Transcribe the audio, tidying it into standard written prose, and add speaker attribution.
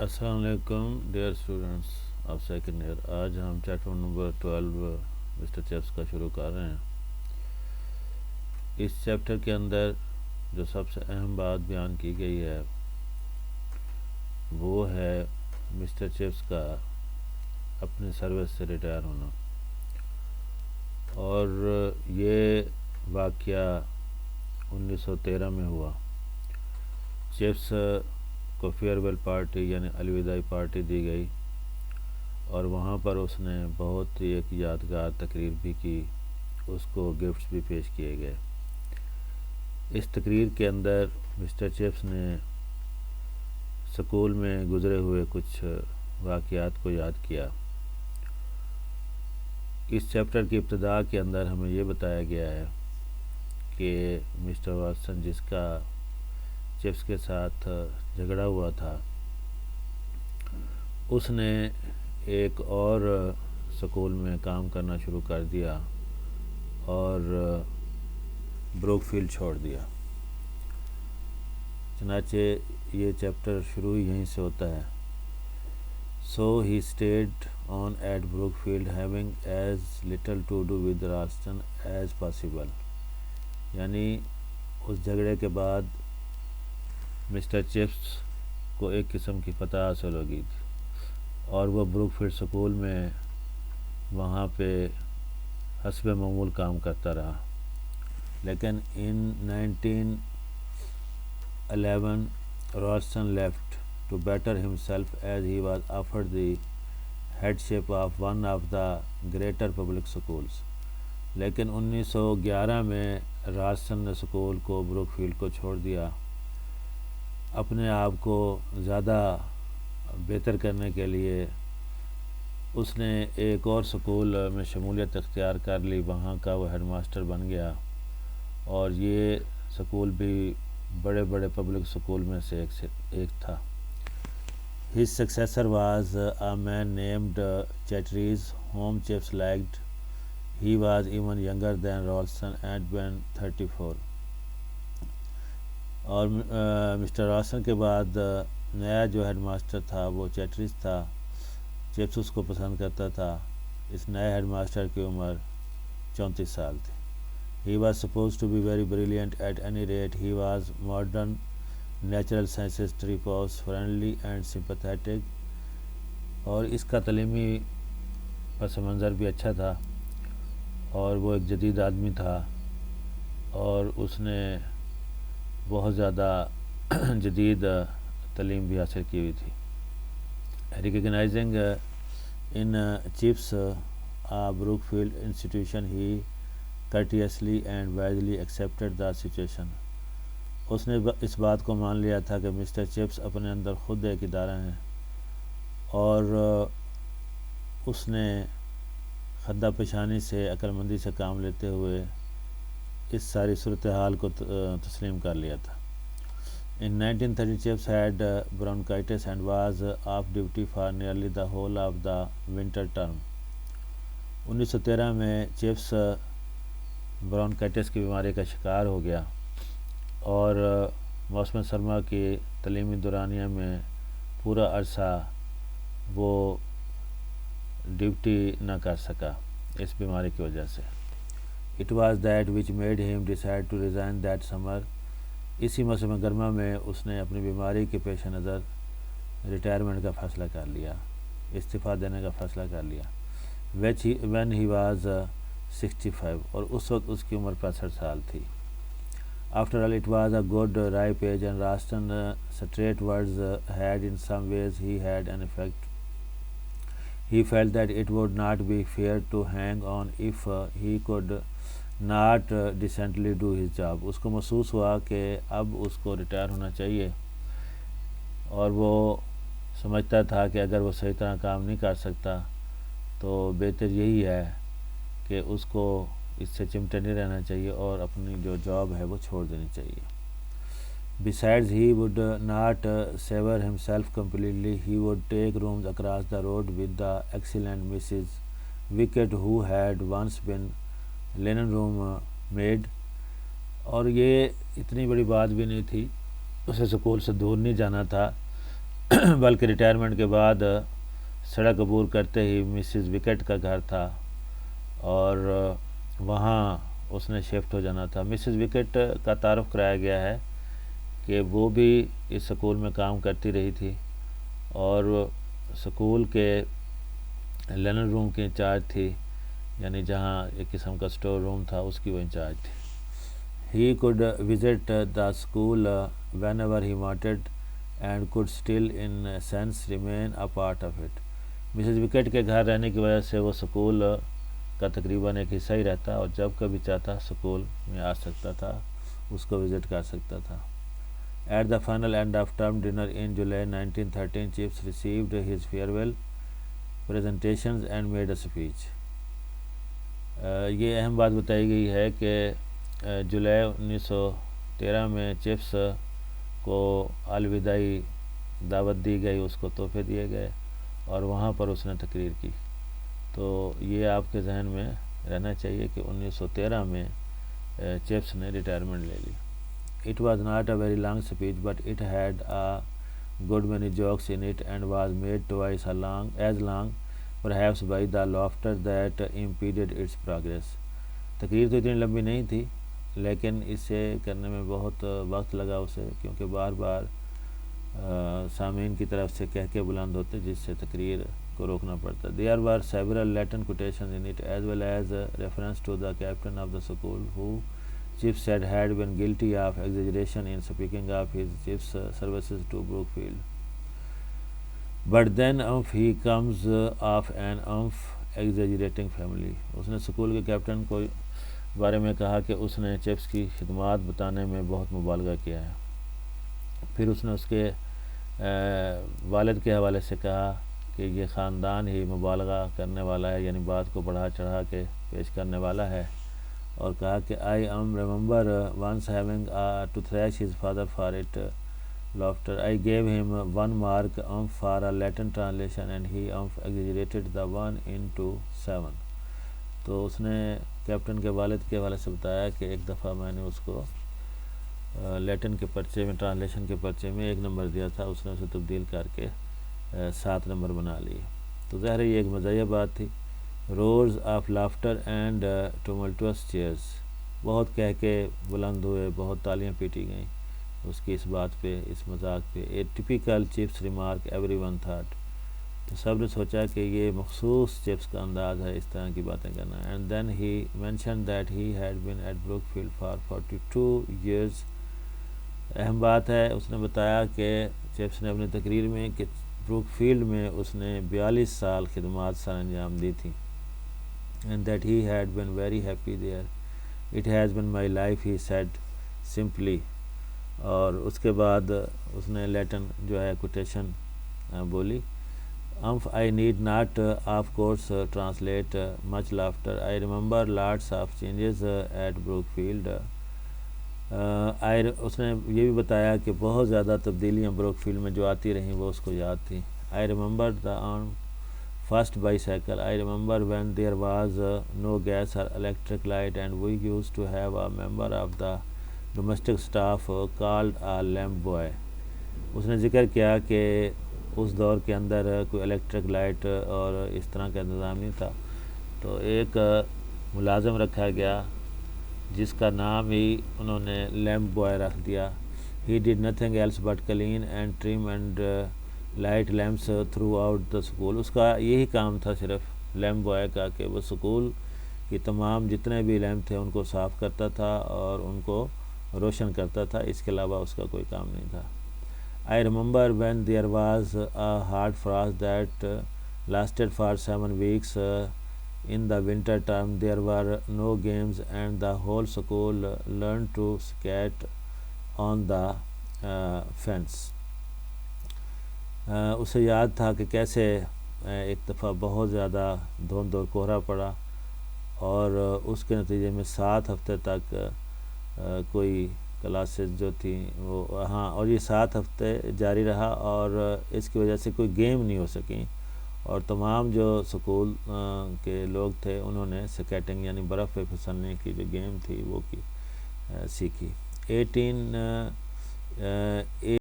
Speaker 1: السلام علیکم dear students of second year. آج ہم چیپٹر نمبر 12 مسٹر چیپس کا شروع کر رہے ہیں. اس چیپٹر کے اندر جو سب سے اہم بات بیان کی گئی ہے وہ ہے مسٹر چیپس کا اپنی سروس سے ریٹائر ہونا، اور یہ واقعہ 1913 میں ہوا. چیپس کو فیئرویل پارٹی یعنی الوداعی پارٹی دی گئی، اور وہاں پر اس نے بہت ہی ایک یادگار تقریر بھی کی، اس کو گفٹس بھی پیش کیے گئے. اس تقریر کے اندر مسٹر چیپس نے سکول میں گزرے ہوئے کچھ واقعات کو یاد کیا. اس چیپٹر کی ابتدا کے اندر ہمیں یہ بتایا گیا ہے کہ مسٹر واٹسن جس کا چیپس کے ساتھ جھگڑا ہوا تھا، اس نے ایک اور سکول میں کام کرنا شروع کر دیا اور بروک فیلڈ چھوڑ دیا. چنانچہ یہ چیپٹر شروع یہیں سے ہوتا ہے. So he stayed on at Brookfield having as little to do with Ralston as possible. یعنی اس جھگڑے کے بعد مسٹر چیپس کو ایک قسم کی فتح حاصل ہو گئی تھی، اور وہ بروکفیلڈ سکول میں وہاں پہ حسب معمول کام کرتا رہا. لیکن in 1911 Ralston left to better himself as he was offered the headship of one of the greater public schools. لیکن 1911 میں رالسٹن نے سکول کو بروکفیلڈ کو چھوڑ دیا اپنے آپ کو زیادہ بہتر کرنے کے لیے. اس نے ایک اور سکول میں شمولیت اختیار کر لی، وہاں کا وہ ہیڈ ماسٹر بن گیا، اور یہ سکول بھی بڑے بڑے پبلک سکول میں سے ایک تھا. His successor was a man named Chatteris, whom Chepps liked. He was even younger than Ralston and when 34. اور مسٹر رالسٹن کے بعد نیا جو ہیڈ ماسٹر تھا وہ چیٹریس تھا. چیپس اس کو پسند کرتا تھا. اس نئے ہیڈ ماسٹر کی عمر 34 سال تھی. He was supposed to be very brilliant. At any rate, he was modern, natural sciences, tripos, friendly and sympathetic. اور اس کا تعلیمی پس منظر بھی اچھا تھا، اور وہ ایک جدید آدمی تھا، اور اس نے بہت زیادہ جدید تعلیم بھی حاصل کی ہوئی تھی. Recognizing in Chepps a Brookfield institution, he courteously and wisely accepted the situation. اس نے اس بات کو مان لیا تھا کہ مسٹر چیپس اپنے اندر خود ایک ادارہ ہیں، اور اس نے خدہ پیشانی سے عقل مندی سے کام لیتے ہوئے اس ساری صورتحال کو تسلیم کر لیا تھا. In 1930 Chepps had bronchitis and was off duty for nearly the whole of the winter term. 1913 میں چیپس برونکائٹس کی بیماری کا شکار ہو گیا، اور موسم سرما کی تعلیمی دورانیہ میں پورا عرصہ وہ ڈیوٹی نہ کر سکا اس بیماری کی وجہ سے. It was that which made him decide to resign that summer. اسی موسم گرما میں اس نے اپنی بیماری کے پیش نظر ریٹائرمنٹ کا فیصلہ کر لیا، استعفیٰ دینے کا فیصلہ کر لیا. when he was 65، اور اس وقت اس کی عمر 65 سال تھی. After all, it was a good ripe age, and Ralston straight words had in some ways he had an effect. He felt that it would not be fair to hang on if he could not decently do his job. اس کو محسوس ہوا کہ اب اس کو retire ہونا چاہیے، اور وہ سمجھتا تھا کہ اگر وہ صحیح طرح کام نہیں کر سکتا تو بہتر یہی ہے کہ اس کو اس سے چمٹے نہیں رہنا چاہیے اور اپنی جو جاب ہے وہ چھوڑ دینی چاہیے. Besides, he would not sever himself completely. He would take rooms across the road with the excellent Mrs. Wickett, who had once been linen room maid. اور یہ اتنی بڑی بات بھی نہیں تھی، اسے سکول سے دور نہیں جانا تھا، بلکہ ریٹائرمنٹ کے بعد سڑک عبور کرتے ہی مسز وکٹ کا گھر تھا اور وہاں اس نے شفٹ ہو جانا تھا۔ مسز وکٹ کا تعارف کرایا گیا ہے کہ وہ بھی اس سکول میں کام کرتی رہی تھی اور سکول کے لنن روم کی انچارج تھی، یعنی جہاں ایک قسم کا سٹور روم تھا اس کی وہ انچارج تھی۔ He could visit the school whenever he wanted and could still in a sense remain a part of it۔ Mrs wicket کے گھر رہنے کی وجہ سے وہ سکول کا تقریباً ایک حصہ ہی رہتا اور جب کبھی چاہتا سکول میں آ سکتا تھا، اس کو وزٹ کر سکتا تھا۔ At the final end of term dinner in July 1913, Chips received his farewell presentations and made a speech۔ یہ اہم بات بتائی گئی ہے کہ جولائی 1913 میں چپس کو الوداعی دعوت دی گئی، اس کو تحفے دیے گئے اور وہاں پر اس نے تقریر کی۔ تو یہ آپ کے ذہن میں رہنا چاہیے کہ 1913 میں چپس نے ریٹائرمنٹ لے لی۔ It was not a very long speech, but it had a good many jokes in it and was made twice as long, perhaps by the laughter that impeded its progress۔ تقریر تو اتنی لمبی نہیں تھی لیکن اسے کرنے میں بہت وقت لگا اسے، کیونکہ بار بار سامعین کی طرف سے کہہ کے بلند ہوتے جس سے تقریر کو روکنا پڑتا۔ There were several Latin quotations in it as well as reference to the captain of the school who Chips said had been guilty of exaggeration in speaking of his Chips services to Brookfield۔ But then he comes of an exaggerating family۔ اس نے school کے captain کو بارے میں کہا کہ اس نے chips کی خدمات بتانے میں بہت مبالغہ کیا ہے۔ پھر اس نے اس کے والد کے حوالے سے کہا کہ یہ خاندان ہی مبالغہ کرنے والا ہے، یعنی بات کو بڑھا چڑھا کے پیش کرنے والا ہے، اور کہا کہ I remember once having to thrash his father for it laughter۔ I gave him 1 mark for a Latin translation and he exaggerated the 1 into 7۔ تو اس نے کیپٹن کے والد کے حوالے سے بتایا کہ ایک دفعہ میں نے اس کو لیٹن کے پرچے میں، ٹرانسلیشن کے پرچے میں 1 نمبر دیا تھا، اس نے اسے تبدیل کر کے 7 نمبر بنا لیے۔ تو ظاہر یہ ایک مزاحیہ بات تھی۔ Rose of laughter and tumultuous cheers, بہت کہہ کے بلند ہوئے، بہت تالیاں پیٹی گئیں اس کی اس بات پہ، اس مذاق پہ۔ اے typical chips remark every one thought, تو سب نے سوچا کہ یہ مخصوص چپس کا انداز ہے اس طرح کی باتیں کرنا۔ And then he mention that he had been at Brookfield for 42 years۔ اہم بات ہے، اس نے بتایا کہ چپس نے اپنی تقریر میں کہ بروک فیلڈ میں اس نے 42 سال خدمات سر انجام دی تھی۔ And that he had been very happy there. It has been my life he said simply. اور اس کے بعد اس نے لیٹن جو ہے کوٹیشن بولی۔ I need not of course translate much laughter۔ I remember lots of changes at Brookfield۔ اس نے یہ بھی بتایا کہ بہت زیادہ تبدیلیاں بروک فیلڈ میں جو آتی رہیں وہ اس کو یاد تھیں۔ I remember the first bicycle۔ I remember when there was no gas or electric light and we used to have a member of the domestic staff called a lamp boy۔ اس نے ذکر کیا کہ اس دور کے اندر کوئی الیکٹرک لائٹ اور اس طرح کا انتظام نہیں تھا، تو ایک ملازم رکھا گیا جس کا نام ہی انہوں نے لیمپ بوائے رکھ دیا۔ He did nothing else but clean and trim and light lamps throughout the school۔ اس کا یہی کام تھا صرف لیمپ بوائے کا کہ وہ سکول کی تمام جتنے بھی لیمپ تھے ان کو صاف کرتا تھا اور ان کو روشن کرتا تھا، اس کے علاوہ اس کا کوئی کام نہیں تھا۔ I remember when there was a hard frost that lasted for 7 weeks in the winter term۔ There were no games and the whole school learned to skate on the fence۔ اسے یاد تھا کہ کیسے ایک دفعہ بہت زیادہ دھند اور کوہرا پڑا اور اس کے نتیجے میں 7 ہفتے تک کوئی کلاسز جو تھیں وہ اور یہ 7 ہفتے جاری رہا اور اس کی وجہ سے کوئی گیم نہیں ہو سکیں، اور تمام جو سکول کے لوگ تھے انہوں نے سکیٹنگ یعنی برف پہ پھسلنے کی جو گیم تھی وہ سیکھی۔